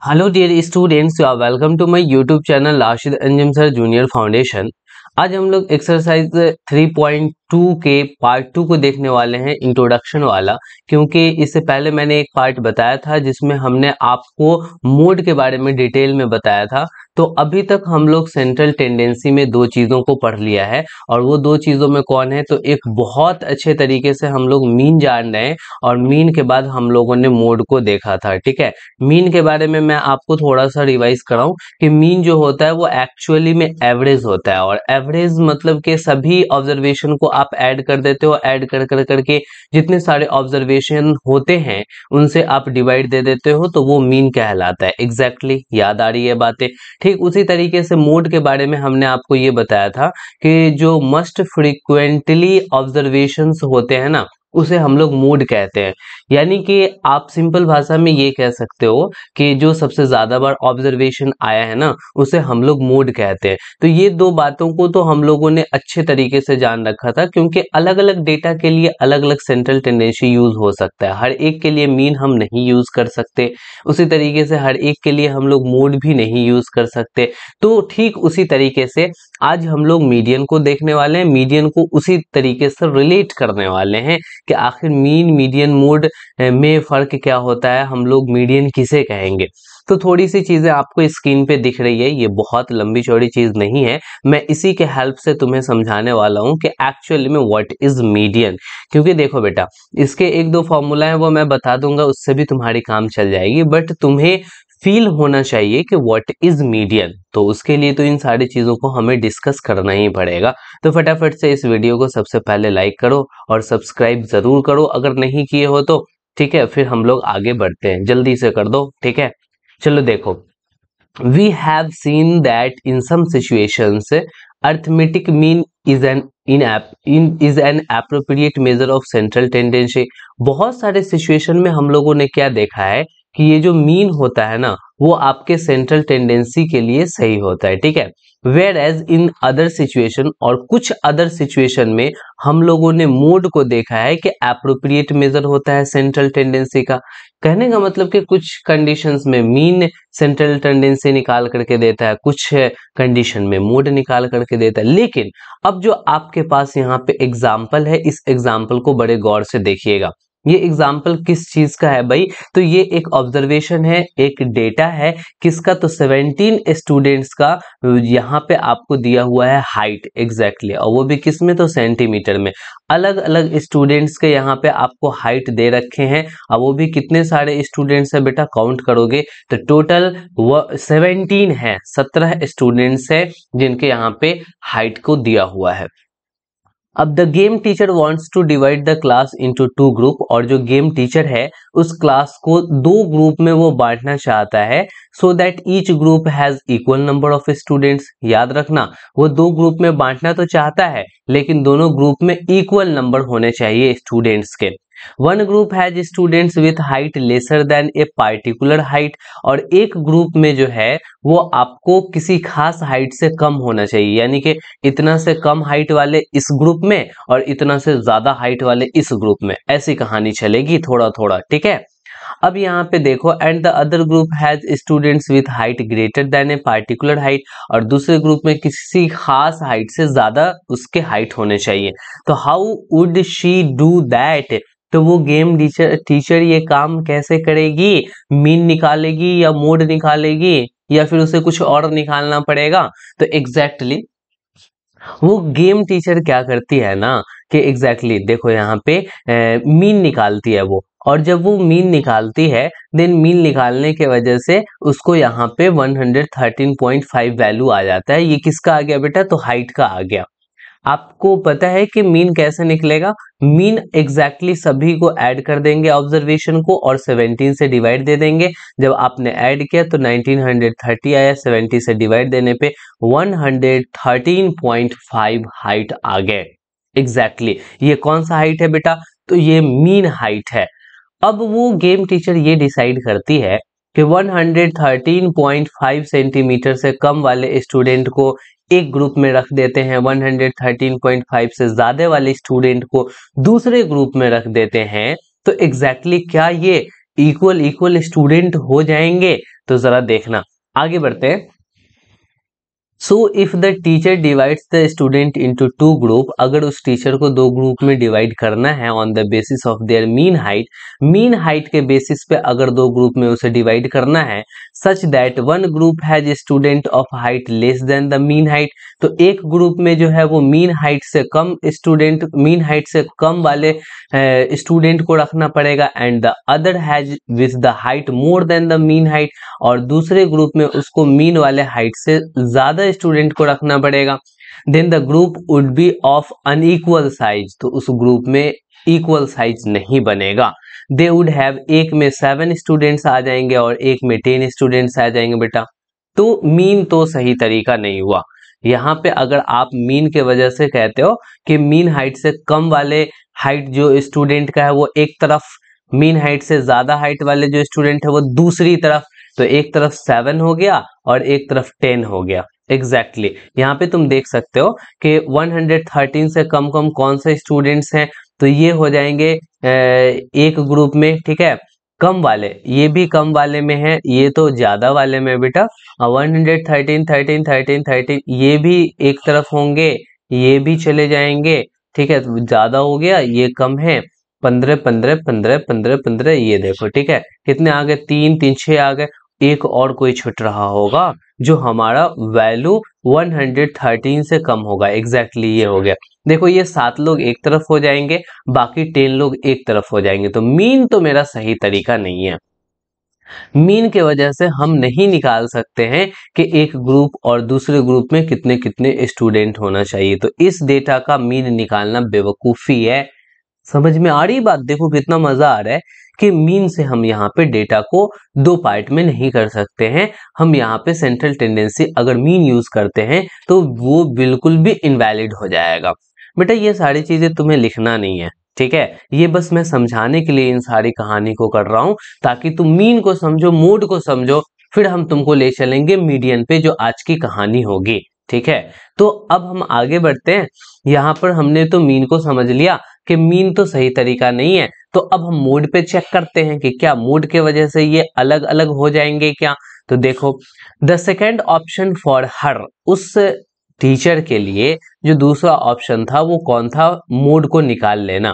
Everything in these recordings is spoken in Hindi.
Hello dear students, you are welcome to my YouTube channel Rashid Anjum sir junior foundation. आज हम लोग एक्सरसाइज 3.2 के पार्ट 2 को देखने वाले हैं, इंट्रोडक्शन वाला। क्योंकि इससे पहले मैंने एक पार्ट बताया था जिसमें हमने आपको मोड के बारे में डिटेल में बताया था। तो अभी तक हम लोग सेंट्रल टेंडेंसी में दो चीज़ों को पढ़ लिया है, और वो दो चीज़ों में कौन है, तो एक बहुत अच्छे तरीके से हम लोग मीन जान रहे हैं, और मीन के बाद हम लोगों ने मोड को देखा था। ठीक है, मीन के बारे में मैं आपको थोड़ा सा रिवाइज कराऊं कि मीन जो होता है वो एक्चुअली में एवरेज होता है, और एवरेज मतलब कि सभी ऑब्जर्वेशन को आप ऐड कर देते हो, ऐड कर कर करके जितने सारे ऑब्जर्वेशन होते हैं उनसे आप डिवाइड दे देते हो, तो वो मीन कहलाता है। एग्जैक्टली याद आ रही है बातें। ठीक उसी तरीके से मोड के बारे में हमने आपको ये बताया था कि जो मस्ट फ्रीक्वेंटली ऑब्जर्वेशंस होते हैं ना, उसे हम लोग मोड कहते हैं। यानी कि आप सिंपल भाषा में ये कह सकते हो कि जो सबसे ज्यादा बार ऑब्जर्वेशन आया है ना, उसे हम लोग मोड कहते हैं। तो ये दो बातों को तो हम लोगों ने अच्छे तरीके से जान रखा था, क्योंकि अलग अलग डेटा के लिए अलग अलग सेंट्रल टेंडेंसी यूज हो सकता है। हर एक के लिए मीन हम नहीं यूज कर सकते, उसी तरीके से हर एक के लिए हम लोग मोड भी नहीं यूज कर सकते। तो ठीक उसी तरीके से आज हम लोग मीडियन को देखने वाले हैं, मीडियन को उसी तरीके से रिलेट करने वाले हैं कि आखिर मीन मीडियन मोड में फर्क क्या होता है, हम लोग मीडियन किसे कहेंगे। तो थोड़ी सी चीजें आपको स्क्रीन पे दिख रही है, ये बहुत लंबी चौड़ी चीज नहीं है। मैं इसी के हेल्प से तुम्हें समझाने वाला हूं कि एक्चुअली में व्हाट इज मीडियन। क्योंकि देखो बेटा, इसके एक दो फॉर्मूला है वो मैं बता दूंगा, उससे भी तुम्हारी काम चल जाएगी, बट तुम्हें फील होना चाहिए कि व्हाट इज मीडियन। तो उसके लिए तो इन सारी चीजों को हमें डिस्कस करना ही पड़ेगा। तो फटाफट से इस वीडियो को सबसे पहले लाइक करो और सब्सक्राइब जरूर करो अगर नहीं किए हो तो। ठीक है, फिर हम लोग आगे बढ़ते हैं, जल्दी से कर दो। ठीक है, चलो देखो, we have seen that in some situations arithmetic mean is an appropriate measure of central tendency. बहुत सारे सिचुएशन में हम लोगों ने क्या देखा है कि ये जो मीन होता है ना, वो आपके सेंट्रल टेंडेंसी के लिए सही होता है। ठीक है, where as in other situation, और कुछ अदर सिचुएशन में हम लोगों ने मोड को देखा है कि एप्रोप्रिएट मेजर होता है सेंट्रल टेंडेंसी का। कहने का मतलब कि कुछ कंडीशंस में मीन सेंट्रल टेंडेंसी निकाल करके देता है, कुछ कंडीशन में मोड निकाल करके देता है। लेकिन अब जो आपके पास यहाँ पे एग्जाम्पल है, इस एग्जाम्पल को बड़े गौर से देखिएगा। ये एग्जाम्पल किस चीज का है भाई, तो ये एक ऑब्जर्वेशन है, एक डेटा है। किसका, तो 17 स्टूडेंट्स का यहाँ पे आपको दिया हुआ है हाइट। एग्जैक्टली, और वो भी किस में, तो सेंटीमीटर में। अलग अलग स्टूडेंट्स के यहाँ पे आपको हाइट दे रखे हैं, और वो भी कितने सारे स्टूडेंट्स है बेटा, काउंट करोगे तो टोटल 17 है, 17 स्टूडेंट्स है जिनके यहाँ पे हाइट को दिया हुआ है। अब the game teacher wants to divide the class into two group, और जो गेम टीचर है उस क्लास को दो ग्रुप में वो बांटना चाहता है, so that each group has equal number of students. याद रखना, वो दो ग्रुप में बांटना तो चाहता है, लेकिन दोनों ग्रुप में इक्वल नंबर होने चाहिए स्टूडेंट्स के। One group has students with height lesser than a particular height, और एक ग्रुप में जो है वो आपको किसी खास हाइट से कम होना चाहिए। यानी कि इतना से कम हाइट वाले इस ग्रुप में, और इतना से ज्यादा हाइट वाले इस ग्रुप में, ऐसी कहानी चलेगी थोड़ा थोड़ा। ठीक है, अब यहाँ पे देखो, and the other group has students with height greater than a particular height, और दूसरे ग्रुप में किसी खास हाइट से ज्यादा उसके हाइट होने चाहिए। तो how would she do that, तो वो गेम टीचर ये काम कैसे करेगी, मीन निकालेगी या मोड निकालेगी, या फिर उसे कुछ और निकालना पड़ेगा। तो एग्जैक्टली वो गेम टीचर क्या करती है ना, कि एग्जैक्टली देखो यहाँ पे मीन निकालती है वो, और जब वो मीन निकालती है, देन मीन निकालने के वजह से उसको यहाँ पे 113.5 वैल्यू आ जाता है। ये किसका आ गया बेटा, तो हाइट का आ गया। आपको पता है कि मीन कैसे निकलेगा, मीन एग्जैक्टली सभी को ऐड कर देंगे ऑब्जर्वेशन को, और 17 से डिवाइड दे देंगे। जब आपने ऐड किया तो 1930 आया, 70 से डिवाइड देने पे 113.5 हाइट आ गए। एग्जैक्टली ये कौन सा हाइट है बेटा, तो ये मीन हाइट है। अब वो गेम टीचर ये डिसाइड करती है कि 113.5 सेंटीमीटर से कम वाले स्टूडेंट को एक ग्रुप में रख देते हैं, 113.5 से ज्यादा वाले स्टूडेंट को दूसरे ग्रुप में रख देते हैं। तो एग्जैक्टली क्या ये इक्वल इक्वल स्टूडेंट हो जाएंगे? तो जरा देखना, आगे बढ़ते हैं। So if the teacher divides the student into two group, अगर उस टीचर को दो ग्रुप में डिवाइड करना है on the basis of their mean height के बेसिस पे अगर दो ग्रुप में उसे डिवाइड करना है, such that one group has student of height less than the mean height, तो एक ग्रुप में जो है वो मीन हाइट से कम स्टूडेंट, मीन हाइट से कम वाले स्टूडेंट को रखना पड़ेगा, and the other has with the height more than the mean height, और दूसरे ग्रुप में उसको मीन वाले हाइट से ज्यादा स्टूडेंट को रखना पड़ेगा। Then the group would be of unequal size, तो उस ग्रुप में इक्वल साइज नहीं बनेगा। दे वुड हैव, एक में 7 स्टूडेंट्स आ जाएंगे और एक में 10 स्टूडेंट्स आ जाएंगे बेटा। तो मीन तो सही तरीका नहीं हुआ। यहाँ पे अगर आप मीन के वजह से कहते हो कि मीन हाइट से कम वाले हाइट जो स्टूडेंट का है वो एक तरफ, मीन हाइट से ज्यादा हाइट वाले जो स्टूडेंट है वो दूसरी तरफ, तो एक तरफ 7 हो गया और एक तरफ 10 हो गया। एग्जैक्टली यहाँ पे तुम देख सकते हो कि 113 से कम कम कौन से स्टूडेंट्स हैं, तो ये हो जाएंगे एक ग्रुप में, ठीक है, कम वाले, ये भी कम वाले में है, ये तो ज्यादा वाले में बेटा। 113 13 13 13 ये भी एक तरफ होंगे, ये भी चले जाएंगे, ठीक है, तो ज्यादा हो गया, ये कम है, 15 15 15 15 15, ये देखो, ठीक है, कितने आ गए, 3 3 6 आ गए। एक और कोई छूट रहा होगा जो हमारा वैल्यू 113 से कम होगा। एग्जैक्टली ये हो गया, देखो ये 7 लोग एक तरफ हो जाएंगे, बाकी 10 लोग एक तरफ हो जाएंगे, तो मीन तो मेरा सही तरीका नहीं है। मीन के वजह से हम नहीं निकाल सकते हैं कि एक ग्रुप और दूसरे ग्रुप में कितने कितने स्टूडेंट होना चाहिए, तो इस डेटा का मीन निकालना बेवकूफी है। समझ में आ रही बात? देखो कितना मजा आ रहा है कि मीन से हम यहाँ पे डेटा को दो पार्ट में नहीं कर सकते हैं। हम यहाँ पे सेंट्रल टेंडेंसी अगर मीन यूज करते हैं तो वो बिल्कुल भी इनवैलिड हो जाएगा। बेटा ये सारी चीजें तुम्हें लिखना नहीं है, ठीक है, ये बस मैं समझाने के लिए इन सारी कहानी को कर रहा हूं, ताकि तुम मीन को समझो, मोड को समझो, फिर हम तुमको ले चलेंगे मीडियन पे जो आज की कहानी होगी, ठीक है। तो अब हम आगे बढ़ते हैं। यहाँ पर हमने तो मीन को समझ लिया कि मीन तो सही तरीका नहीं है, तो अब हम मोड पे चेक करते हैं कि क्या मोड के वजह से ये अलग अलग हो जाएंगे क्या। तो देखो, the second option for her, उस टीचर के लिए जो दूसरा ऑप्शन था वो कौन था, मोड को निकाल लेना।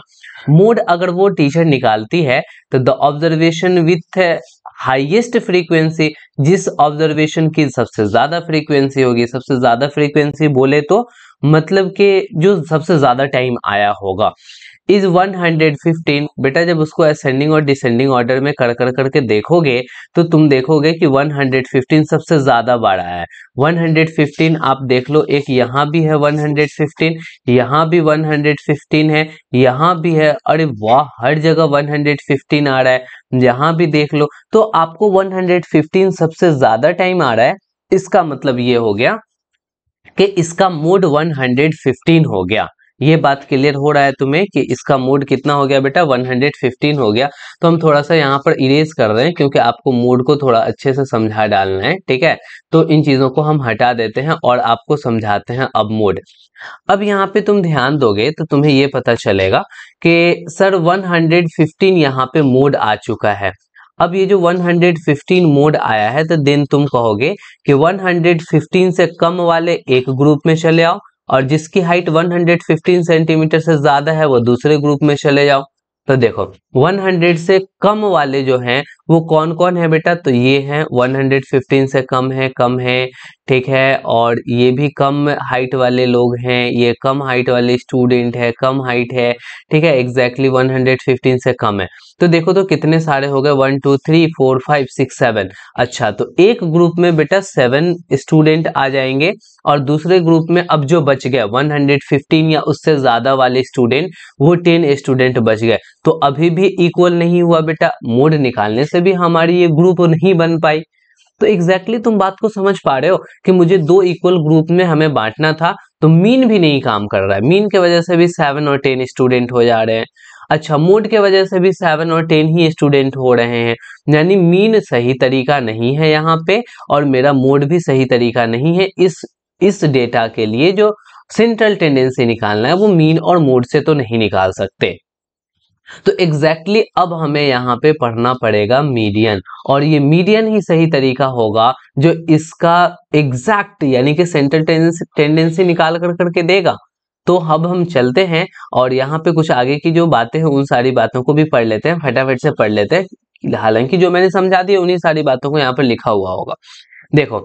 मोड अगर वो टीचर निकालती है तो the observation with highest frequency, जिस ऑब्जर्वेशन की सबसे ज्यादा फ्रीक्वेंसी होगी, सबसे ज्यादा फ्रीक्वेंसी बोले तो मतलब कि जो सबसे ज्यादा टाइम आया होगा, इज 115। बेटा जब उसको असेंडिंग और डिसेंडिंग ऑर्डर में कर करके देखोगे तो तुम देखोगे कि 115 सबसे ज्यादा बार आया है। 115 आप देख लो, एक यहाँ भी है 115, यहाँ भी 115 है, यहाँ भी है, अरे वाह हर जगह 115 आ रहा है, यहाँ भी देख लो, तो आपको 115 सबसे ज्यादा टाइम आ रहा है। इसका मतलब ये हो गया कि इसका मोड 115 हो गया। ये बात क्लियर हो रहा है तुम्हें कि इसका मोड कितना हो गया बेटा, 115 हो गया। तो हम थोड़ा सा यहाँ पर इरेज कर रहे हैं क्योंकि आपको मोड को थोड़ा अच्छे से समझा डालना है, ठीक है। तो इन चीजों को हम हटा देते हैं और आपको समझाते हैं अब मोड। अब यहाँ पे तुम ध्यान दोगे तो तुम्हें ये पता चलेगा कि सर 115 यहाँ पे मोड आ चुका है। अब ये जो 115 मोड आया है तो देन तुम कहोगे कि 115 से कम वाले एक ग्रुप में चले आओ और जिसकी हाइट 115 सेंटीमीटर से ज्यादा है वो दूसरे ग्रुप में चले जाओ। तो देखो 100 से कम वाले जो हैं वो कौन कौन है बेटा, तो ये हैं 115 से कम है, ठीक है, और ये भी कम हाइट वाले लोग हैं, ये कम हाइट वाले स्टूडेंट है, कम हाइट है, ठीक है, एग्जैक्टली 115 से कम है। तो देखो तो कितने सारे हो गए, 1 2 3 4 5 6 7। अच्छा तो एक ग्रुप में बेटा 7 स्टूडेंट आ जाएंगे और दूसरे ग्रुप में अब जो बच गया 115 या उससे ज्यादा वाले स्टूडेंट, वो 10 स्टूडेंट बच गए। तो अभी भी इक्वल नहीं हुआ बेटा, मोड निकालने से भी हमारी ये ग्रुप नहीं बन पाई। तो एग्जैक्टली तुम बात को समझ पा रहे हो कि मुझे दो इक्वल ग्रुप में हमें बांटना था, तो मीन भी नहीं काम कर रहा है, मीन के वजह से भी 7 और 10 स्टूडेंट हो जा रहे हैं। अच्छा मोड के वजह से भी 7 और 10 ही स्टूडेंट हो रहे हैं, यानी मीन सही तरीका नहीं है यहाँ पे, और मेरा मोड भी सही तरीका नहीं है। इस डेटा के लिए जो सेंट्रल टेंडेंसी निकालना है वो मीन और मोड से तो नहीं निकाल सकते। तो एग्जैक्टली अब हमें यहाँ पे पढ़ना पड़ेगा मीडियन, और ये मीडियन ही सही तरीका होगा जो इसका एग्जैक्ट यानी कि सेंट्रल टेंडेंसी निकाल कर करके देगा। तो अब हम चलते हैं और यहाँ पे कुछ आगे की जो बातें हैं उन सारी बातों को भी पढ़ लेते हैं, फटाफट से पढ़ लेते हैं। हालांकि जो मैंने समझा दिया उन्हीं सारी बातों को यहाँ पर लिखा हुआ होगा। देखो,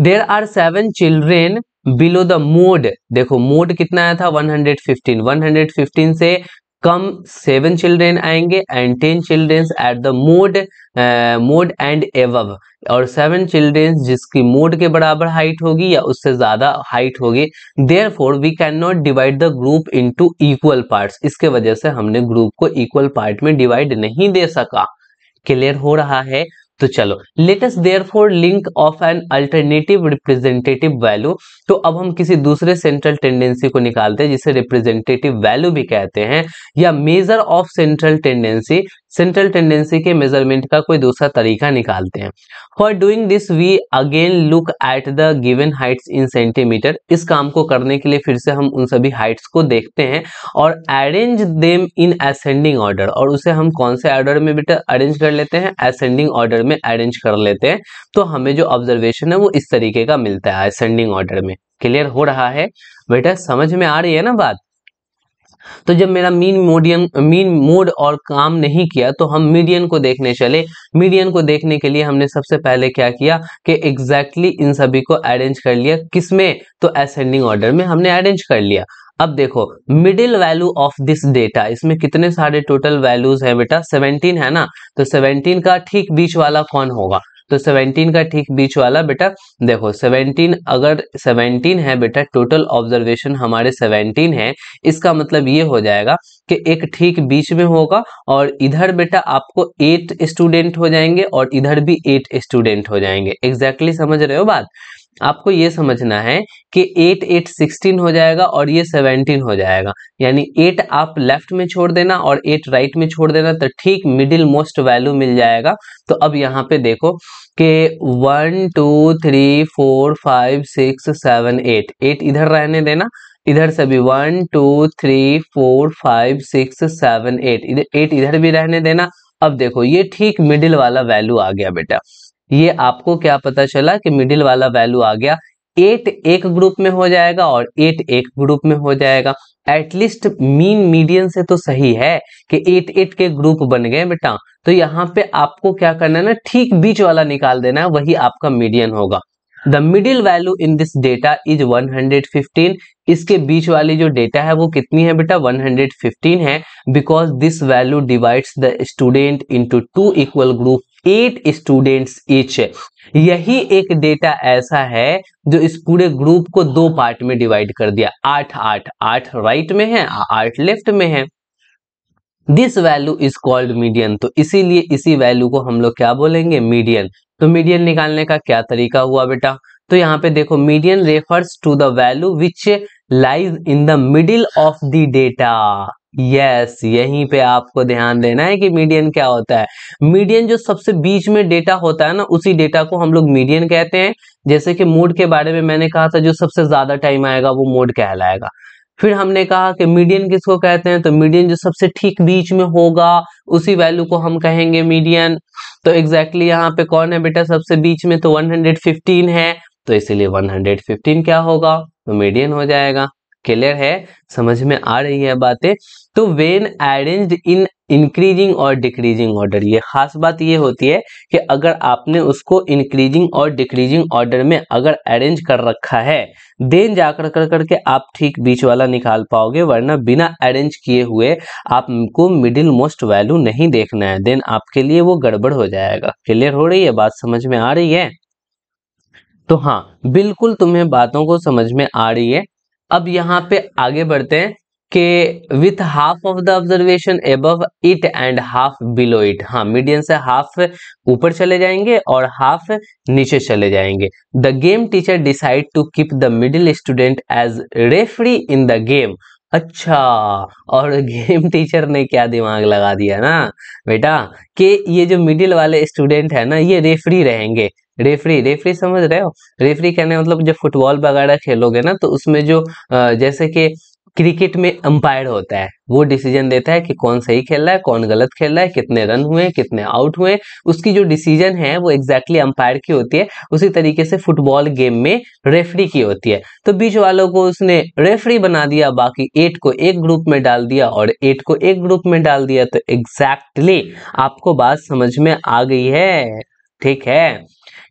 there are 7 children below the mode. देखो मोड कितना आया था 115, 115 से कम 7 चिल्ड्रेन आएंगे and 10 children at the mode mode and above, और 7 चिल्ड्रेन जिसकी मोड के बराबर हाइट होगी या उससे ज्यादा हाइट होगी। Therefore we can not divide the group into equal parts, इसके वजह से हमने ग्रुप को इक्वल पार्ट में डिवाइड नहीं दे सका। क्लियर हो रहा है? तो चलो, let us therefore link of an alternative representative value. तो अब हम किसी दूसरे सेंट्रल टेंडेंसी को निकालते हैं जिसे रिप्रेजेंटेटिव वैल्यू भी कहते हैं, या measure of central tendency, central tendency के मेजरमेंट का कोई दूसरा तरीका निकालते हैं। For doing this we again look at the given heights in centimeter. इस काम को करने के लिए फिर से हम उन सभी हाइट्स को देखते हैं और arrange them in ascending order, और उसे हम कौन से ऑर्डर में बेटा अरेंज कर लेते हैं? असेंडिंग ऑर्डर में अरेंज कर लेते हैं। तो हमें जो ऑब्जर्वेशन है वो इस तरीके का मिलता है असेंडिंग ऑर्डर में। क्लियर हो रहा है बेटा? समझ में आ रही है ना बात? तो जब मेरा मीन मोड और काम नहीं किया तो हम मीडियन को देखने चले। मीडियन को देखने के लिए हमने सबसे पहले क्या किया कि एग्जैक्टली इन सभी को अरेंज कर लिया। किसमें? तो असेंडिंग ऑर्डर में हमने अरेंज कर लिया। अब देखो middle value of this data, इसमें कितने सारे टोटल वैल्यूज है बेटा? 17 है ना। तो 17 का ठीक बीच वाला कौन होगा? तो 17 का ठीक बीच वाला बेटा, देखो 17, अगर 17 है बेटा, टोटल ऑब्जर्वेशन हमारे 17 है, इसका मतलब ये हो जाएगा कि एक ठीक बीच में होगा, और इधर बेटा आपको 8 स्टूडेंट हो जाएंगे और इधर भी 8 स्टूडेंट हो जाएंगे। एग्जैक्टली समझ रहे हो बात? आपको ये समझना है कि 8 8 16 हो जाएगा और ये 17 हो जाएगा, यानी 8 आप लेफ्ट में छोड़ देना और 8 राइट में छोड़ देना, तो ठीक मिडिल मोस्ट वैल्यू मिल जाएगा। तो अब यहाँ पे देखो कि 1 2 3 4 5 6 7 8, 8 इधर रहने देना, इधर से भी 1 2 3 4 5 6 7 8, इधर 8 इधर भी रहने देना। अब देखो ये ठीक मिडिल वाला वैल्यू आ गया बेटा। ये आपको क्या पता चला कि मिडिल वाला वैल्यू आ गया। 8 एक ग्रुप में हो जाएगा और 8 एक ग्रुप में हो जाएगा। एटलीस्ट मीन मीडियन से तो सही है कि 8 8 के ग्रुप बन गए बेटा। तो यहाँ पे आपको क्या करना है ना, ठीक बीच वाला निकाल देना है, वही आपका मीडियन होगा। The middle value in this data is 115। इसके बीच वाली जो डेटा है वो कितनी है बेटा? 115 है, because this value divides the student into 2 equal group, 8 students each. यही एक डेटा ऐसा है जो इस पूरे ग्रुप को 2 पार्ट में डिवाइड कर दिया। 8 8, 8 राइट में है, 8 लेफ्ट में है। This value is called median. तो इसीलिए इसी वैल्यू को हम लोग क्या बोलेंगे? मीडियन। तो मीडियन निकालने का क्या तरीका हुआ बेटा? तो यहाँ पे देखो, median refers to the value which lies in the middle of the data. Yes, यहीं पे आपको ध्यान देना है कि मीडियन क्या होता है। मीडियन जो सबसे बीच में डेटा होता है ना, उसी डेटा को हम लोग मीडियन कहते हैं। जैसे कि मोड के बारे में मैंने कहा था, जो सबसे ज्यादा टाइम आएगा वो मोड कहलाएगा। फिर हमने कहा कि मीडियन किसको कहते हैं? तो मीडियन जो सबसे ठीक बीच में होगा उसी वैल्यू को हम कहेंगे मीडियन। तो एग्जैक्टली यहाँ पे कौन है बेटा सबसे बीच में? तो 115 है, तो इसीलिए 115 क्या होगा? तो मीडियन हो जाएगा। क्लियर है? समझ में आ रही है बातें? तो वेन अरेंज्ड इन इंक्रीजिंग और डिक्रीजिंग ऑर्डर, ये खास बात ये होती है कि अगर आपने उसको इंक्रीजिंग और डिक्रीजिंग ऑर्डर में अगर अरेंज कर रखा है, देन जाकर कर करके आप ठीक बीच वाला निकाल पाओगे, वरना बिना अरेंज किए हुए आपको मिडिल मोस्ट वैल्यू नहीं देखना है, देन आपके लिए वो गड़बड़ हो जाएगा। क्लियर हो रही है बात? समझ में आ रही है? तो हाँ, बिल्कुल तुम्हें बातों को समझ में आ रही है। अब यहाँ पे आगे बढ़ते हैं कि with half of the observation above it and half below it. हाँ, मीडियन से हाफ ऊपर चले जाएंगे और हाफ नीचे चले जाएंगे। The game teacher decide to keep the middle student as referee in the game. अच्छा, और गेम टीचर ने क्या दिमाग लगा दिया ना बेटा, कि ये जो मिडिल वाले स्टूडेंट है ना, ये रेफरी रहेंगे। रेफरी, रेफरी समझ रहे हो? रेफरी कहने मतलब जब फुटबॉल वगैरह खेलोगे ना, तो उसमें जो जैसे कि क्रिकेट में अंपायर होता है, वो डिसीजन देता है कि कौन सही खेल रहा है, कौन गलत खेल रहा है, कितने रन हुए, कितने आउट हुए, उसकी जो डिसीजन है वो एग्जैक्टली अंपायर की होती है। उसी तरीके से फुटबॉल गेम में रेफरी की होती है। तो बीच वालों को उसने रेफरी बना दिया, बाकी 8 को एक ग्रुप में डाल दिया और 8 को एक ग्रुप में डाल दिया। तो एग्जैक्टली आपको बात समझ में आ गई है, ठीक है,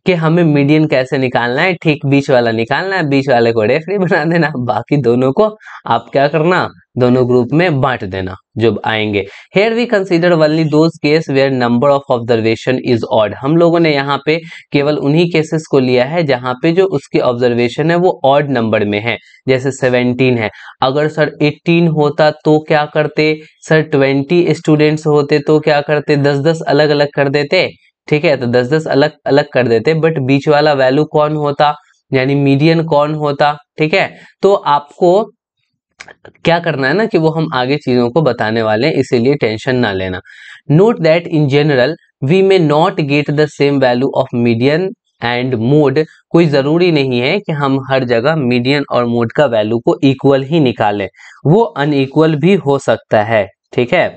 कि हमें मीडियन कैसे निकालना है। ठीक बीच वाला निकालना है, बीच वाले को रेफरी बना देना, बाकी दोनों को आप क्या करना, दोनों ग्रुप में बांट देना जब आएंगे। Here we consider only those case where number of observation is odd. हम लोगों ने यहाँ पे केवल उन्हीं केसेस को लिया है जहाँ पे जो उसकी ऑब्जर्वेशन है वो ऑड नंबर में है। जैसे 17 है, अगर सर 18 होता तो क्या करते, सर 20 स्टूडेंट्स होते तो क्या करते, 10-10 अलग अलग कर देते, ठीक है, तो 10-10 अलग अलग कर देते, बट बीच वाला वैल्यू कौन होता, यानी मीडियन कौन होता, ठीक है। तो आपको क्या करना है ना कि वो हम आगे चीजों को बताने वाले हैं, इसीलिए टेंशन ना लेना। Note that in general we may not get the same value of median and mode. कोई जरूरी नहीं है कि हम हर जगह मीडियन और मोड का वैल्यू को इक्वल ही निकालें, वो अनइक्वल भी हो सकता है, ठीक है।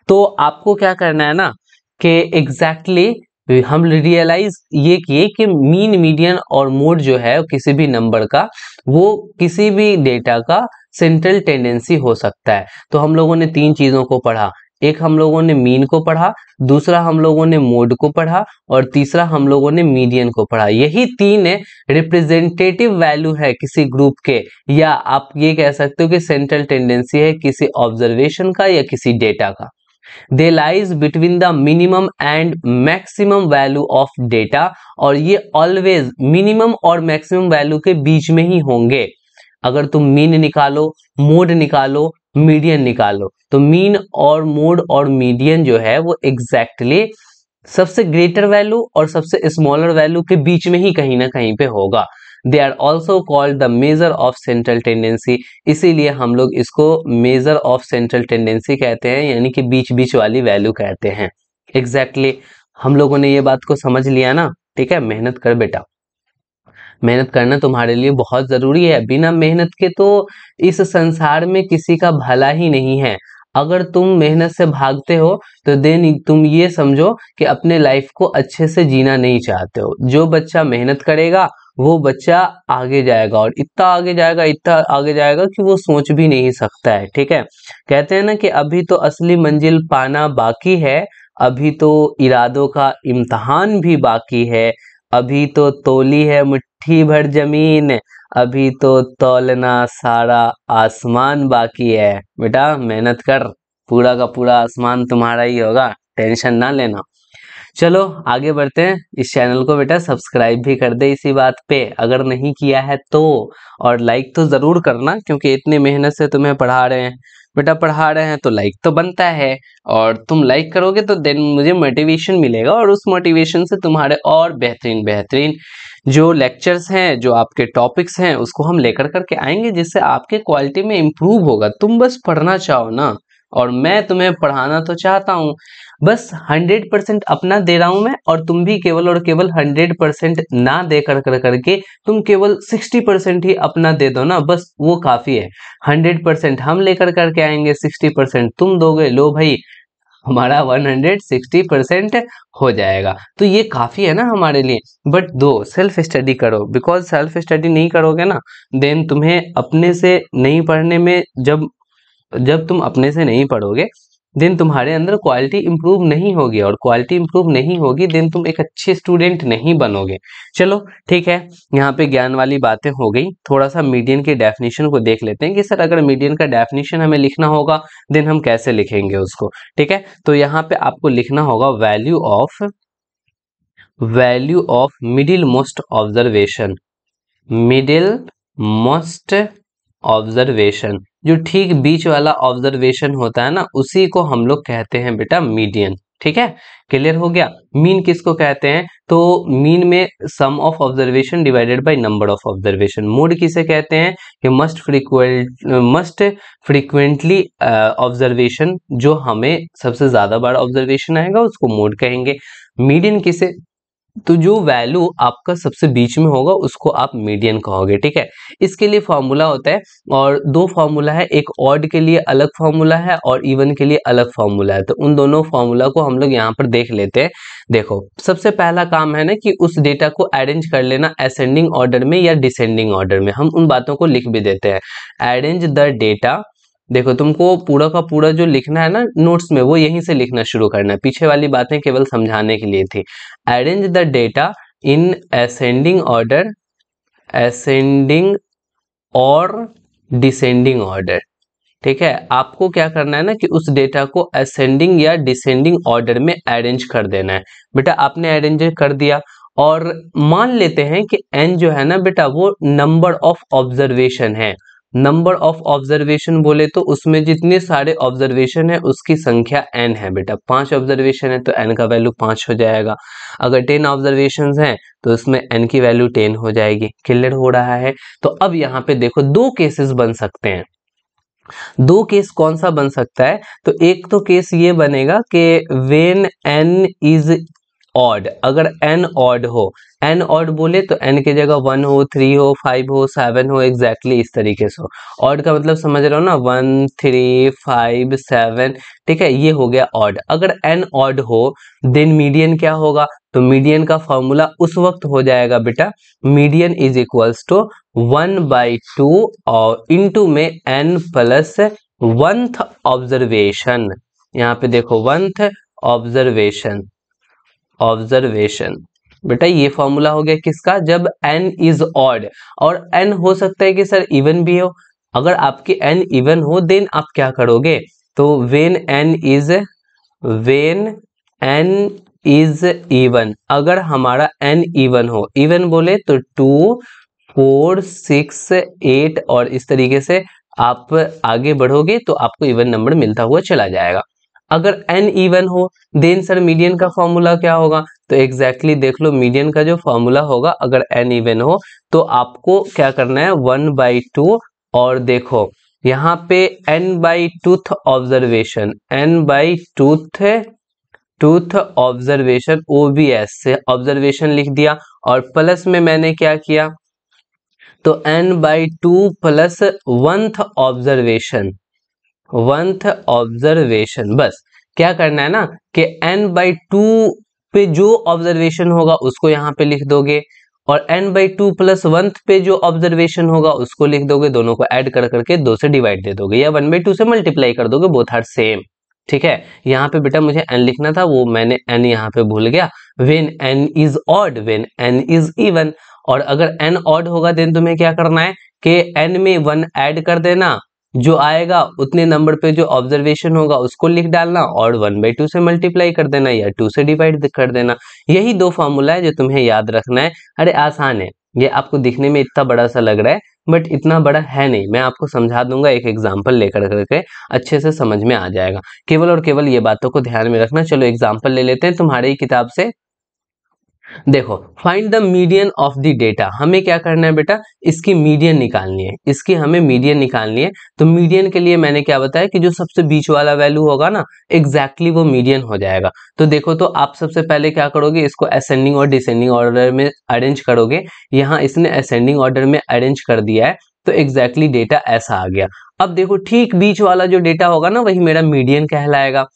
तो आपको क्या करना है ना कि एग्जैक्टली हम रियलाइज ये किए कि मीन, मीडियन और मोड जो है किसी भी नंबर का, वो किसी भी डेटा का सेंट्रल टेंडेंसी हो सकता है। तो हम लोगों ने 3 चीजों को पढ़ा, एक हम लोगों ने मीन को पढ़ा, दूसरा हम लोगों ने मोड को पढ़ा और तीसरा हम लोगों ने मीडियन को पढ़ा। यही 3 रिप्रेजेंटेटिव वैल्यू है किसी ग्रुप के, या आप ये कह सकते हो कि सेंट्रल टेंडेंसी है किसी ऑब्जर्वेशन का या किसी डेटा का। They lies between the minimum and maximum value of data, और ये ऑलवेज मिनिमम और मैक्सिमम वैल्यू के बीच में ही होंगे। अगर तुम मीन निकालो, मोड निकालो, मीडियन निकालो, तो मीन और मोड और मीडियन जो है वो एग्जैक्टली सबसे ग्रेटर वैल्यू और सबसे स्मॉलर वैल्यू के बीच में ही कहीं ना कहीं पे होगा। They are also called the measure of central tendency, इसीलिए हम लोग इसको मेजर ऑफ सेंट्रल टेंडेंसी कहते हैं, यानी कि बीच बीच वाली वैल्यू कहते हैं। एग्जैक्टली हम लोगों ने ये बात को समझ लिया ना, ठीक है। मेहनत कर बेटा, मेहनत करना तुम्हारे लिए बहुत जरूरी है। बिना मेहनत के तो इस संसार में किसी का भला ही नहीं है। अगर तुम मेहनत से भागते हो तो देन तुम ये समझो कि अपने लाइफ को अच्छे से जीना नहीं चाहते हो। जो बच्चा मेहनत करेगा वो बच्चा आगे जाएगा, और इतना आगे जाएगा, इतना आगे जाएगा कि वो सोच भी नहीं सकता है, ठीक है। कहते हैं ना कि अभी तो असली मंजिल पाना बाकी है, अभी तो इरादों का इम्तहान भी बाकी है, अभी तो तोली है मुट्ठी भर जमीन, अभी तो तौलना सारा आसमान बाकी है। बेटा मेहनत कर, पूरा का पूरा आसमान तुम्हारा ही होगा, टेंशन ना लेना। चलो आगे बढ़ते हैं। इस चैनल को बेटा सब्सक्राइब भी कर दे इसी बात पे, अगर नहीं किया है तो, और लाइक तो जरूर करना, क्योंकि इतनी मेहनत से तुम्हें पढ़ा रहे हैं बेटा, पढ़ा रहे हैं तो लाइक तो बनता है, और तुम लाइक करोगे तो देन मुझे मोटिवेशन मिलेगा, और उस मोटिवेशन से तुम्हारे और बेहतरीन बेहतरीन जो लेक्चर्स हैं, जो आपके टॉपिक्स हैं, उसको हम लेकर करके आएंगे, जिससे आपके क्वालिटी में इम्प्रूव होगा। तुम बस पढ़ना चाहो ना, और मैं तुम्हें पढ़ाना तो चाहता हूँ, बस 100% अपना दे रहा हूं मैं, और तुम भी केवल और केवल 100% ना दे करके तुम केवल 60% ही अपना दे दो ना, बस वो काफी है। 100% हम लेकर करके आएंगे, 60% तुम दोगे, लो भाई हमारा 160% हो जाएगा। तो ये काफी है ना हमारे लिए। बट दो सेल्फ स्टडी करो, बिकॉज सेल्फ स्टडी नहीं करोगे ना, देन तुम्हें अपने से नहीं पढ़ने में, जब तुम अपने से नहीं पढ़ोगे देन तुम्हारे अंदर क्वालिटी इंप्रूव नहीं होगी, और क्वालिटी इंप्रूव नहीं होगी देन तुम एक अच्छे स्टूडेंट नहीं बनोगे। चलो ठीक है, यहाँ पे ज्ञान वाली बातें हो गई। थोड़ा सा मीडियन के डेफिनेशन को देख लेते हैं कि सर अगर मीडियन का डेफिनेशन हमें लिखना होगा देन हम कैसे लिखेंगे उसको, ठीक है। तो यहाँ पे आपको लिखना होगा value of middle most observation, middle most observation, जो ठीक बीच वाला ऑब्जर्वेशन होता है ना, उसी को हम लोग कहते हैं बेटा मीडियन, ठीक है। क्लियर हो गया। मीन किसको कहते हैं, तो मीन में sum of observation divided by number of observation. Mode किसे कहते हैं कि मस्ट फ्रीक्वेंटली ऑब्जर्वेशन, जो हमें सबसे ज्यादा बार ऑब्जर्वेशन आएगा उसको मोड कहेंगे। मीडियन किसे तो जो वैल्यू आपका सबसे बीच में होगा उसको आप मीडियन कहोगे, ठीक है। इसके लिए फॉर्मूला होता है, और दो फॉर्मूला है, एक ऑड के लिए अलग फॉर्मूला है और इवन के लिए अलग फॉर्मूला है। तो उन दोनों फॉर्मूला को हम लोग यहाँ पर देख लेते हैं। देखो, सबसे पहला काम है ना कि उस डेटा को अरेंज कर लेना असेंडिंग ऑर्डर में या डिसेंडिंग ऑर्डर में। हम उन बातों को लिख भी देते हैं, अरेंज द डेटा। देखो, तुमको पूरा का पूरा जो लिखना है ना नोट्स में, वो यहीं से लिखना शुरू करना है, पीछे वाली बातें केवल समझाने के लिए थी। Arrange the data in ascending order, ascending और डिसेंडिंग ऑर्डर, ठीक है। आपको क्या करना है ना कि उस डेटा को असेंडिंग या डिसेंडिंग ऑर्डर में अरेंज कर देना है। बेटा आपने अरेंज कर दिया, और मान लेते हैं कि n जो है ना बेटा वो नंबर ऑफ ऑब्जर्वेशन है। नंबर ऑफ ऑब्जर्वेशन बोले तो उसमें जितने सारे ऑब्जर्वेशन है उसकी संख्या n है। बेटा 5 ऑब्जर्वेशन है तो n का वैल्यू 5 हो जाएगा। अगर 10 ऑब्जर्वेशन हैं तो उसमें n की वैल्यू 10 हो जाएगी। क्लियर हो रहा है? तो अब यहाँ पे देखो दो केसेस बन सकते हैं। दो केस कौन सा बन सकता है? तो एक तो केस ये बनेगा कि व्हेन n इज ऑड, अगर n ऑड हो, n ऑड बोले तो n की जगह 1 हो, 3 हो, 5 हो, 7 हो, एग्जैक्टली इस तरीके से हो। ऑड का मतलब समझ रहे हो ना, 1 3 5 7, ठीक है, ये हो गया ऑड। अगर n ऑड हो देन मीडियन क्या होगा? तो मीडियन का फॉर्मूला उस वक्त हो जाएगा बेटा, मीडियन इज इक्वल्स टू 1/2 और इंटू में n प्लस वंथ ऑब्जर्वेशन। यहाँ पे देखो वंथ ऑब्जर्वेशन, ऑब्जर्वेशन। बेटा ये फॉर्मूला हो गया किसका? जब n इज ऑड, और n हो सकता है कि सर इवन भी हो। अगर आपकी n इवन हो देन आप क्या करोगे? तो व्हेन n इज इवन, अगर हमारा n इवन हो, इवन बोले तो 2 4 6 8 और इस तरीके से आप आगे बढ़ोगे तो आपको इवन नंबर मिलता हुआ चला जाएगा। अगर n इवन हो देन सर मीडियन का फॉर्मूला क्या होगा? तो एग्जैक्टली देख लो, मीडियन का जो फॉर्मूला होगा अगर n इवन हो तो आपको क्या करना है, 1/2। और देखो यहाँ पे n/2th observation, n/2th observation OBS से ऑब्जर्वेशन लिख दिया, और प्लस में मैंने क्या किया, तो n/2 प्लस वंथ ऑब्जर्वेशन, वंथ ऑब्जर्वेशन। बस क्या करना है ना कि n/2 पे जो ऑब्जर्वेशन होगा उसको यहाँ पे लिख दोगे, और n/2 प्लस वंथ पे जो ऑब्जर्वेशन होगा उसको लिख दोगे। दोनों को ऐड कर करके 2 से डिवाइड दे दोगे या 1/2 से मल्टीप्लाई कर दोगे, बोथ आर सेम, ठीक है। यहाँ पे बेटा मुझे n लिखना था, वो मैंने n यहाँ पे भूल गया। When n is odd, when n is even. और अगर n ऑड होगा देन तुम्हें क्या करना है कि n में 1 ऐड कर देना, जो आएगा उतने नंबर पे जो ऑब्जर्वेशन होगा उसको लिख डालना, और 1/2 से मल्टीप्लाई कर देना या 2 से डिवाइड कर देना। यही दो फॉर्मूला है जो तुम्हें याद रखना है। अरे आसान है, ये आपको दिखने में इतना बड़ा सा लग रहा है बट इतना बड़ा है नहीं। मैं आपको समझा दूंगा एक एग्जाम्पल लेकर करके, अच्छे से समझ में आ जाएगा। केवल और केवल ये बातों को ध्यान में रखना। चलो एग्जाम्पल ले लेते हैं तुम्हारी किताब से। देखो, find the median of the data. हमें क्या करना है बेटा, इसकी मीडियन निकालनी है, इसकी हमें मीडियन निकालनी है। तो मीडियन के लिए मैंने क्या बताया कि जो सबसे बीच वाला वैल्यू होगा ना एग्जैक्टली वो मीडियन हो जाएगा। तो देखो, तो आप सबसे पहले क्या करोगे, इसको असेंडिंग और डिसेंडिंग ऑर्डर में अरेंज करोगे। यहाँ इसने असेंडिंग ऑर्डर में अरेंज कर दिया है तो एग्जैक्टली डेटा ऐसा आ गया। अब देखो ठीक बीच वाला जो डेटा होगा ना वही मेरा मीडियन कहलाएगा।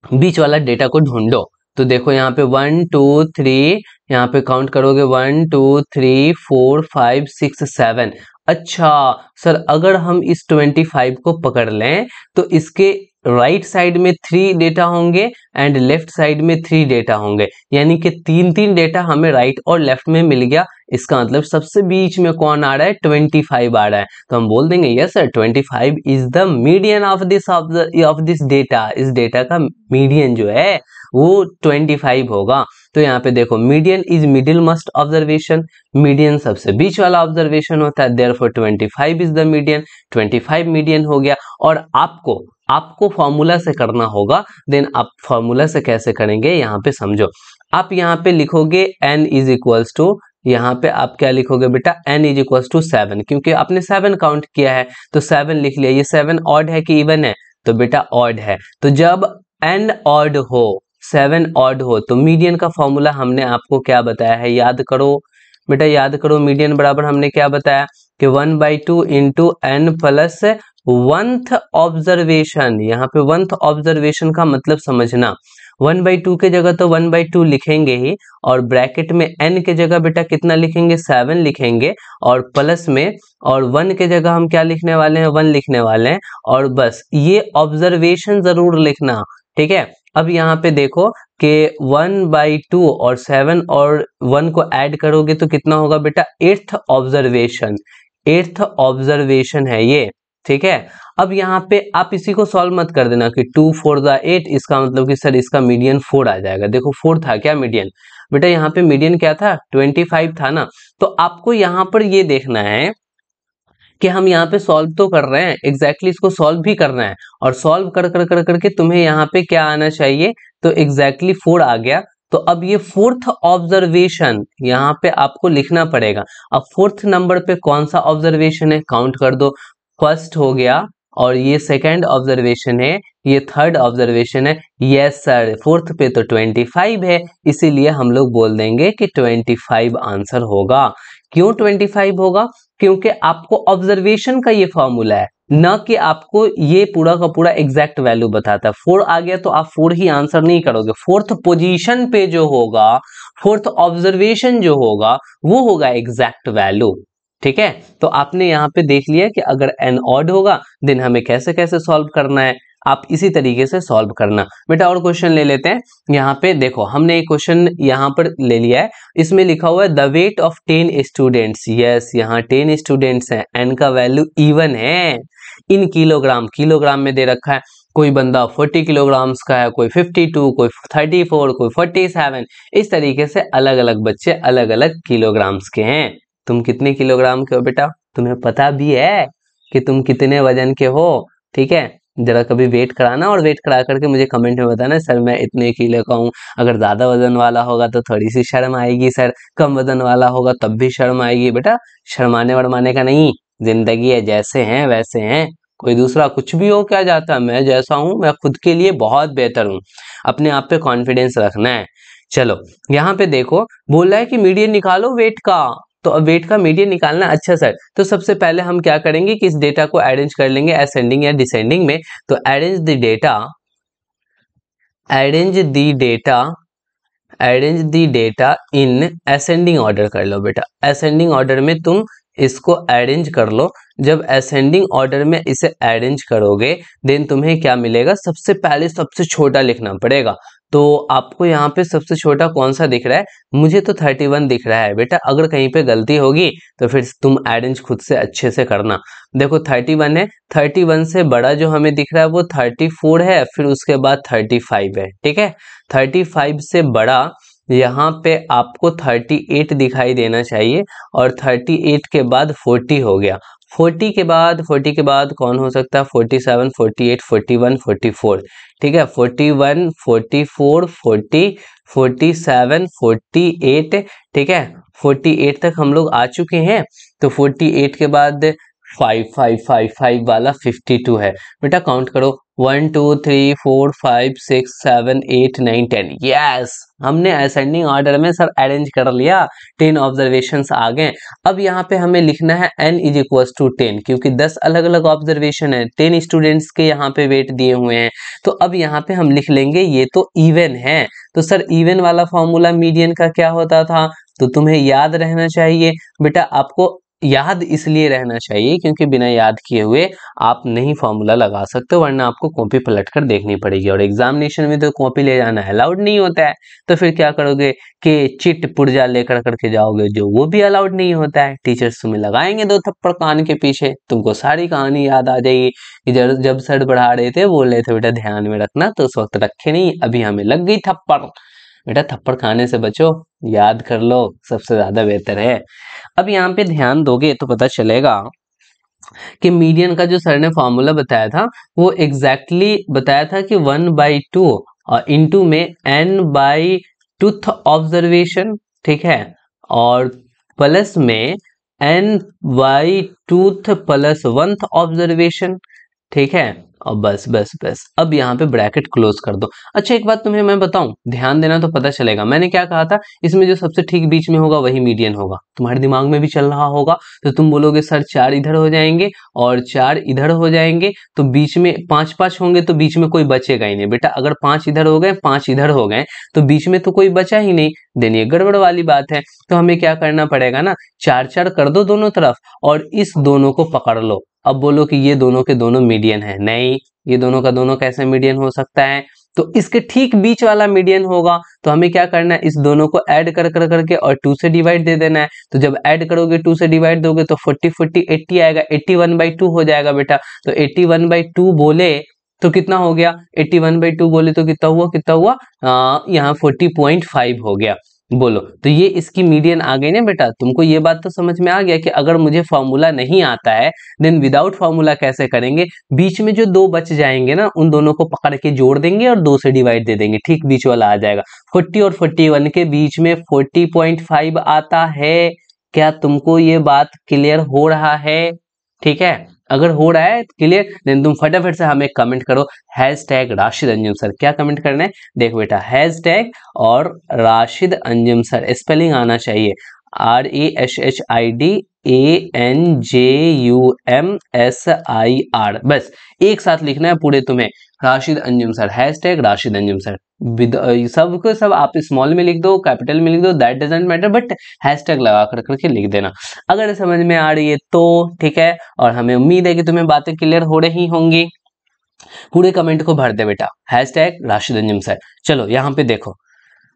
बीच वाला डेटा को ढूंढो। तो देखो यहाँ पे 1 2 3, यहाँ पे काउंट करोगे 1 2 3 4 5 6 7। अच्छा सर, अगर हम इस 25 को पकड़ लें तो इसके राइट साइड में 3 डेटा होंगे एंड लेफ्ट साइड में 3 डेटा होंगे, यानी कि 3 डेटा हमें राइट और लेफ्ट में मिल गया। इसका मतलब सबसे बीच में कौन आ रहा है, 25 आ रहा है। तो हम बोल देंगे yes sir, 25 is the median of this data. इस डेटा का मीडियन जो है वो 25 होगा। तो यहाँ पे देखो, median is middle must observation, median सबसे बीच वाला ऑब्जर्वेशन होता है, therefore 25 is the median, 25 median हो गया। और आपको फॉर्मूला से करना होगा। देन आप फॉर्मूला से कैसे करेंगे यहाँ पे समझो। आप यहाँ पे लिखोगे n इज इक्वल्स टू, यहाँ पे आप क्या लिखोगे बेटा, n इज इक्वल्स टू 7, क्योंकि आपने 7 काउंट किया है तो 7 लिख लिया। ये 7 ऑड है कि इवन है, तो बेटा ऑड है। तो जब n ऑड हो, 7 ऑड हो, तो मीडियन का फॉर्मूला हमने आपको क्या बताया है, याद करो बेटा, याद करो। मीडियन बराबर हमने क्या बताया कि 1/2 इंटू एन प्लस वंथ ऑब्जर्वेशन। यहाँ पे वंथ ऑब्जर्वेशन का मतलब समझना, 1/2 के जगह तो 1/2 लिखेंगे ही, और ब्रैकेट में n के जगह बेटा कितना लिखेंगे, 7 लिखेंगे, और प्लस में और 1 के जगह हम क्या लिखने वाले हैं, 1 लिखने वाले हैं, और बस ये ऑब्जर्वेशन जरूर लिखना, ठीक है। अब यहाँ पे देखो कि 1/2 और 7 और 1 को ऐड करोगे तो कितना होगा बेटा, 8th ऑब्जर्वेशन, 8th ऑब्जर्वेशन है ये, ठीक है। अब यहाँ पे आप इसी को सॉल्व मत कर देना कि 2 4 द 8, इसका मतलब कि सर इसका मीडियन 4 आ जाएगा। देखो 4 था क्या मीडियन, बेटा यहाँ पे मीडियन क्या था, 25 था ना। तो आपको यहाँ पर ये देखना है कि हम यहाँ पे सॉल्व तो कर रहे हैं, एग्जैक्टली इसको सॉल्व भी करना है, और सॉल्व कर कर कर करके तुम्हें यहाँ पे क्या आना चाहिए, तो एग्जैक्टली 4 आ गया। तो अब ये 4th ऑब्जर्वेशन यहाँ पे आपको लिखना पड़ेगा। अब 4th नंबर पे कौन सा ऑब्जर्वेशन है, काउंट कर दो, फर्स्ट हो गया, और ये सेकंड ऑब्जर्वेशन है, ये थर्ड ऑब्जर्वेशन है। यस सर, 4th पे तो 25 है, इसीलिए हम लोग बोल देंगे कि 25 आंसर होगा। क्यों 25 होगा, क्योंकि आपको ऑब्जर्वेशन का ये फॉर्मूला है, न कि आपको ये पूरा का पूरा एग्जैक्ट वैल्यू बताता है। 4 आ गया तो आप 4 ही आंसर नहीं करोगे, 4th पोजीशन पे जो होगा, 4th ऑब्जर्वेशन जो होगा वो होगा एग्जैक्ट वैल्यू, ठीक है। तो आपने यहाँ पे देख लिया कि अगर n ऑड होगा देन हमें कैसे कैसे सॉल्व करना है, आप इसी तरीके से सॉल्व करना। बेटा और क्वेश्चन ले लेते हैं। यहाँ पे देखो हमने एक क्वेश्चन यहाँ पर ले लिया है, इसमें लिखा हुआ है the weight of 10 students. Yes, यहाँ 10 स्टूडेंट्स हैं, n का वैल्यू इवन है इन किलोग्राम, किलोग्राम में दे रखा है। कोई बंदा 40 किलोग्राम्स का है, कोई 52, कोई 34, कोई 47, इस तरीके से अलग अलग बच्चे अलग अलग किलोग्राम्स के हैं। तुम कितने किलोग्राम के हो बेटा, तुम्हें पता भी है कि तुम कितने वजन के हो, ठीक है। जरा कभी वेट कराना, और वेट करा करके मुझे कमेंट में बताना सर मैं इतने किलो का हूँ। अगर ज्यादा वजन वाला होगा तो थोड़ी सी शर्म आएगी सर, कम वजन वाला होगा तब भी शर्म आएगी। बेटा शर्माने वरमाने का नहीं, जिंदगी है, जैसे हैं वैसे हैं, कोई दूसरा कुछ भी हो क्या जाता है, मैं जैसा हूँ मैं खुद के लिए बहुत बेहतर हूँ, अपने आप पे कॉन्फिडेंस रखना है। चलो यहाँ पे देखो बोल रहा है कि मीडियन निकालो वेट का, तो अब वेट का मीडियन निकालना। अच्छा सर, तो सबसे पहले हम क्या करेंगे कि इस डेटा को अरेंज कर लेंगे असेंडिंग या डिसेंडिंग में। तो arrange the data, arrange the data, arrange the data in ascending order कर लो बेटा। असेंडिंग ऑर्डर में तुम इसको अरेंज कर लो। जब असेंडिंग ऑर्डर में इसे अरेंज करोगे देन तुम्हें क्या मिलेगा, सबसे पहले सबसे छोटा लिखना पड़ेगा। तो आपको यहाँ पे सबसे छोटा कौन सा दिख रहा है, मुझे तो 31 दिख रहा है बेटा। अगर कहीं पे गलती होगी तो फिर तुम अरेंज खुद से अच्छे से करना। देखो 31 है, 31 से बड़ा जो हमें दिख रहा है वो 34 है, फिर उसके बाद 35 है, ठीक है। 35 से बड़ा यहाँ पे आपको 38 दिखाई देना चाहिए, और 38 के बाद 40 हो गया। 40 के बाद कौन हो सकता है, 47, 48, 41, 44, ठीक है। 41, 44, 40, 47, 48, ठीक है। 48 तक हम लोग आ चुके हैं। तो 48 के बाद 5 वाला 52 है। बेटा काउंट करो, 1 2 3 4 5 6 7 8 9 10। यस, हमने असेंडिंग ऑर्डर में सर अरेंज कर लिया, 10 ऑब्जर्वेशंस आ गए। अब यहाँ पे हमें लिखना है n इज इक्वल टू 10, क्योंकि 10 अलग अलग ऑब्जर्वेशन है, 10 स्टूडेंट्स के यहाँ पे वेट दिए हुए हैं। तो अब यहाँ पे हम लिख लेंगे ये तो इवन है। तो सर इवन वाला फॉर्मूला मीडियन का क्या होता था, तो तुम्हें याद रहना चाहिए बेटा। आपको याद इसलिए रहना चाहिए क्योंकि बिना याद किए हुए आप नहीं फॉर्मूला लगा सकते, वरना आपको कॉपी पलट कर देखनी पड़ेगी, और एग्जामिनेशन में तो कॉपी ले जाना अलाउड नहीं होता है। तो फिर क्या करोगे कि चिट पुर्जा लेकर करके जाओगे, जो वो भी अलाउड नहीं होता है। टीचर्स तुम्हें लगाएंगे 2 थप्पड़ कान के पीछे, तुमको सारी कहानी याद आ जाएगी कि जब सर बढ़ा रहे थे बोल रहे थे बेटा ध्यान में रखना, तो उस वक्त रखे नहीं, अभी हमें लग गई थप्पड़। बेटा थप्पड़ खाने से बचो, याद कर लो, सबसे ज्यादा बेहतर है। अब यहाँ पे ध्यान दोगे तो पता चलेगा कि मीडियन का जो सर ने फॉर्मूला बताया था वो एग्जैक्टली बताया था कि 1/2 और इंटू में n/2th ऑब्जर्वेशन, ठीक है, और प्लस में n/2th प्लस 1th ऑब्जर्वेशन, ठीक है, और बस बस बस अब यहाँ पे ब्रैकेट क्लोज कर दो। अच्छा एक बात तुम्हें मैं बताऊं, ध्यान देना तो पता चलेगा। मैंने क्या कहा था, इसमें जो सबसे ठीक बीच में होगा वही मीडियन होगा। तुम्हारे दिमाग में भी चल रहा होगा, तो तुम बोलोगे सर 4 इधर हो जाएंगे और 4 इधर हो जाएंगे, तो बीच में 5 5 होंगे, तो बीच में कोई बचेगा ही नहीं बेटा। अगर 5 इधर हो गए 5 इधर हो गए तो बीच में तो कोई बचा ही नहीं, देन ये गड़बड़ वाली बात है। तो हमें क्या करना पड़ेगा ना, 4 4 कर दो दोनों तरफ और इस दोनों को पकड़ लो। अब बोलो कि ये दोनों के दोनों मीडियन है, नहीं, ये दोनों का दोनों कैसे मीडियन हो सकता है, तो इसके ठीक बीच वाला मीडियन होगा। तो हमें क्या करना है, इस दोनों को ऐड कर कर करके और 2 से डिवाइड दे देना है। तो जब ऐड करोगे 2 से डिवाइड दोगे तो 40 40 80 आएगा, 81/2 हो जाएगा बेटा। तो 81/2 बोले तो कितना हो गया, 81/2 बोले तो कितना हुआ, कितना हुआ, यहाँ 40.5 हो गया। बोलो, तो ये इसकी मीडियन आ गई ना बेटा। तुमको ये बात तो समझ में आ गया कि अगर मुझे फॉर्मूला नहीं आता है देन विदाउट फॉर्मूला कैसे करेंगे। बीच में जो दो बच जाएंगे ना, उन दोनों को पकड़ के जोड़ देंगे और 2 से डिवाइड दे देंगे, ठीक बीच वाला आ जाएगा। 40 और 41 के बीच में 40.5 आता है। क्या तुमको ये बात क्लियर हो रहा है? ठीक है, अगर हो रहा है क्लियर देन तुम फटाफट से हमें कमेंट करो हैशटैग राशिद अंजुम सर। क्या कमेंट करना है, देख बेटा, हैशटैग और राशिद अंजुम सर, स्पेलिंग आना चाहिए RASHIDANJUMSIR, बस एक साथ लिखना है पूरे तुम्हें, Rashid Anjum sir, hashtag Rashid Anjum sir. सबको सब आप स्मॉल में लिख दो, कैपिटल में लिख दो, that doesn't matter, but hashtag लगा कर करके लिख देना अगर समझ में आ रही है तो। ठीक है, और हमें उम्मीद है कि तुम्हें बातें क्लियर हो रही होंगी। पूरे कमेंट को भर दे बेटा, हैशटैग राशिद अंजुम सर। चलो यहाँ पे देखो,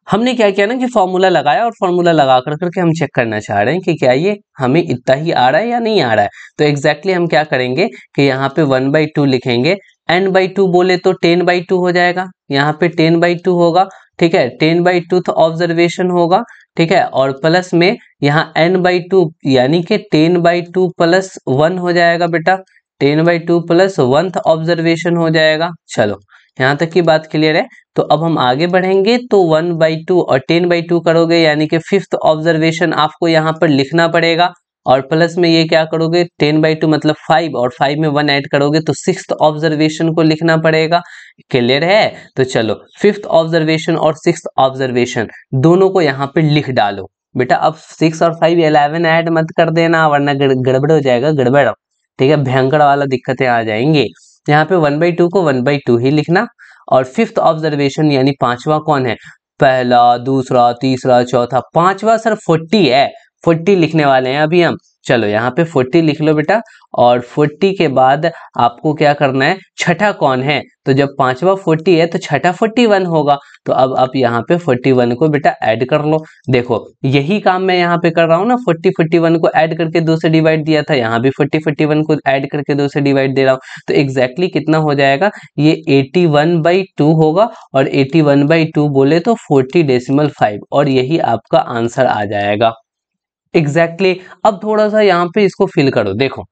हमने क्या किया ना कि फॉर्मूला लगाया और फॉर्मूला लगा कर करके हम चेक करना चाह रहे हैं कि क्या ये हमें इतना ही आ रहा है या नहीं आ रहा है। तो एग्जैक्टली हम क्या करेंगे कि यहाँ पे 1/2 लिखेंगे, n/2 बोले तो 10/2 हो जाएगा, यहाँ पे 10/2 होगा। ठीक है, 10/2 तो ऑब्जर्वेशन होगा। ठीक है, और प्लस में यहाँ n/2 यानी कि 10/2 प्लस 1 हो जाएगा बेटा, 10/2 प्लस 1 ऑब्जर्वेशन हो जाएगा। चलो यहाँ तक की बात क्लियर है। तो अब हम आगे बढ़ेंगे तो 1/2 और 10/2 करोगे यानी कि 5th ऑब्जर्वेशन आपको यहाँ पर लिखना पड़ेगा, और प्लस में ये क्या करोगे, 10/2 मतलब 5 और 5 में 1 ऐड करोगे तो 6th ऑब्जर्वेशन को लिखना पड़ेगा। क्लियर है? तो चलो 5th ऑब्जर्वेशन और 6th ऑब्जर्वेशन दोनों को यहाँ पे लिख डालो बेटा। अब 6 और 5 11 ऐड मत कर देना वरना गड़बड़ हो जाएगा, गड़बड़। ठीक है, भयंकर वाला दिक्कतें आ जाएंगी। यहाँ पे 1/2 को 1/2 ही लिखना, और 5th ऑब्जर्वेशन यानी पांचवा कौन है, पहला दूसरा तीसरा चौथा पांचवा सर 40 है, 40 लिखने वाले हैं अभी हम। चलो यहाँ पे 40 लिख लो बेटा, और 40 के बाद आपको क्या करना है, छठा कौन है, तो जब पांचवा 40 है तो छठा 41 होगा। तो अब आप यहाँ पे 41 को बेटा ऐड कर लो। देखो यही काम मैं यहाँ पे कर रहा हूँ ना, 40 41 को ऐड करके 2 से डिवाइड दिया था, यहाँ भी 40 41 को ऐड करके 2 से डिवाइड दे रहा हूँ। तो एग्जैक्टली कितना हो जाएगा, ये 81/2 होगा, और 81/2 बोले तो 40.5, और यही आपका आंसर आ जाएगा एग्जैक्टली। अब थोड़ा सा यहाँ पे इसको फिल करो। देखो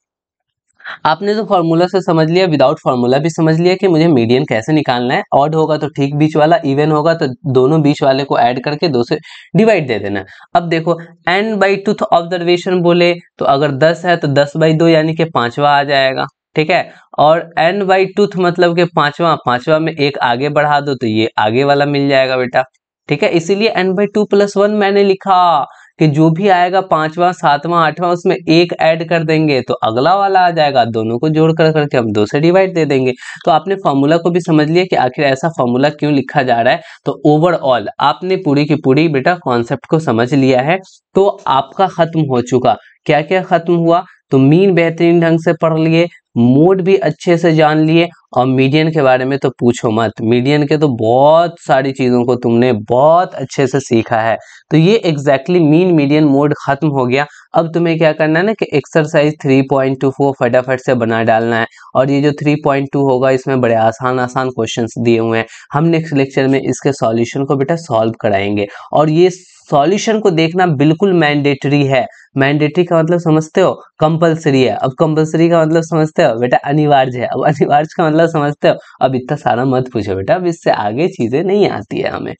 आपने तो फॉर्मूला से समझ लिया, विदाउट फॉर्मूला भी समझ लिया कि मुझे मीडियन कैसे निकालना है। ऑड होगा तो ठीक बीच वाला, इवन होगा तो दोनों बीच वाले को ऐड करके 2 से डिवाइड दे देना। अब देखो n/2 ऑब्जर्वेशन बोले तो अगर 10 है तो 10/2 यानी कि पांचवा आ जाएगा। ठीक है, और n/2 मतलब कि पांचवा, पांचवा में एक आगे बढ़ा दो तो ये आगे वाला मिल जाएगा बेटा। ठीक है, इसीलिए n/2 + 1 मैंने लिखा कि जो भी आएगा पांचवा सातवां आठवां उसमें एक ऐड कर देंगे तो अगला वाला आ जाएगा, दोनों को जोड़ कर करके हम 2 से डिवाइड दे देंगे। तो आपने फॉर्मूला को भी समझ लिया कि आखिर ऐसा फॉर्मूला क्यों लिखा जा रहा है। तो ओवरऑल आपने पूरी की पूरी बेटा कॉन्सेप्ट को समझ लिया है। तो आपका खत्म हो चुका, क्या क्या खत्म हुआ, तो मीन बेहतरीन ढंग से पढ़ लिए, मोड भी अच्छे से जान लिए, और मीडियन के बारे में तो पूछो मत, मीडियन के तो बहुत सारी चीजों को तुमने बहुत अच्छे से सीखा है। तो ये एग्जैक्टली मीन मीडियन मोड खत्म हो गया। अब तुम्हें क्या करना है ना कि एक्सरसाइज 3.24 फटाफट से बना डालना है, और ये जो 3.2 होगा इसमें बड़े आसान आसान क्वेश्चंस दिए हुए हैं। हम नेक्स्ट लेक्चर में इसके सॉल्यूशन को बेटा सॉल्व कराएंगे, और ये सॉल्यूशन को देखना बिल्कुल मैंडेटरी है। मैंडेटरी का मतलब समझते हो, कंपलसरी है। अब कंपलसरी का मतलब समझते हो बेटा, अनिवार्य है। अब अनिवार्य का मतलब समझते हो। अब इतना सारा मत पूछो बेटा, अब इससे आगे चीजें नहीं आती है हमें।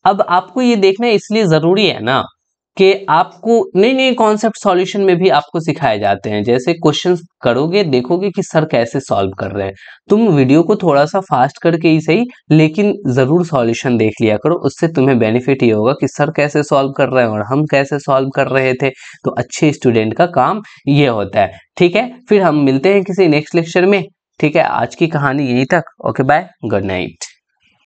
अब आपको ये देखना इसलिए जरूरी है ना कि आपको नए नए कॉन्सेप्ट सॉल्यूशन में भी आपको सिखाए जाते हैं। जैसे क्वेश्चंस करोगे, देखोगे कि सर कैसे सॉल्व कर रहे हैं, तुम वीडियो को थोड़ा सा फास्ट करके ही सही, लेकिन जरूर सॉल्यूशन देख लिया करो। उससे तुम्हें बेनिफिट ये होगा कि सर कैसे सॉल्व कर रहे हैं और हम कैसे सॉल्व कर रहे थे। तो अच्छे स्टूडेंट का काम ये होता है। ठीक है, फिर हम मिलते हैं किसी नेक्स्ट लेक्चर में। ठीक है, आज की कहानी यहीं तक। Okay, bye, good night.